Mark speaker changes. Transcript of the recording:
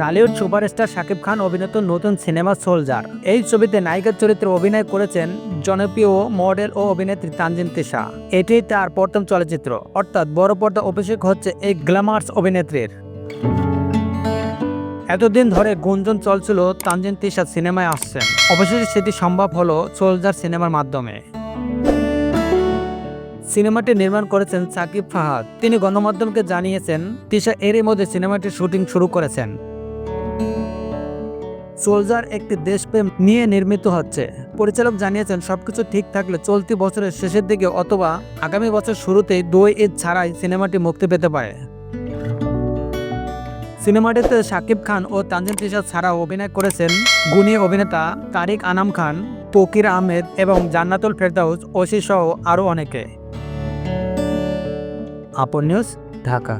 Speaker 1: Tollywood superstar Shakib Khan অভিনীত নতুন cinema soldier. এই ছবিতে নায়িকার চরিত্রে অভিনয় করেছেন জনপ্রিয় মডেল ও অভিনেত্রী তানজিন তিশা। এটি তার প্রথম চলচ্চিত্র, অর্থাৎ বড় পর্দা অভিষেক হচ্ছে এই গ্ল্যামার্স অভিনেত্রীর। এতদিন ধরে গুঞ্জন চলছিল তানজিন তিশা সিনেমায় আসছেন, অবশেষে সেটি সম্ভব হলো সোলজার সিনেমার মাধ্যমে। সিনেমাটি নির্মাণ করেছেন সাকিব ফাহাদ। তিনি গণমাধ্যমকে জানিয়েছেন তিশা এরই মধ্যে সিনেমাটির শুটিং শুরু করেছেন। সোলজার একটি দেশপ্রেম নিয়ে নির্মিত হচ্ছে। পরিচালক জানিয়েছেন সবকিছু ঠিক থাকলে চলতি বছরের শেষের দিকে অথবা আগামী বছর শুরুতেই 2 ঈদ ছাড়াই সিনেমাটি মুক্তি পেতে পারে। সিনেমাটিতে শাকিব খান ও তানজিন তিশা ছাড়াও অভিনয় করেছেন গুণী অভিনেতা তারিক আনাম খান, তৌকির আহমেদ এবং জান্নাতুল ফেরদাউস ঐশী সহ আরও অনেকে। আপন নিউজ, ঢাকা।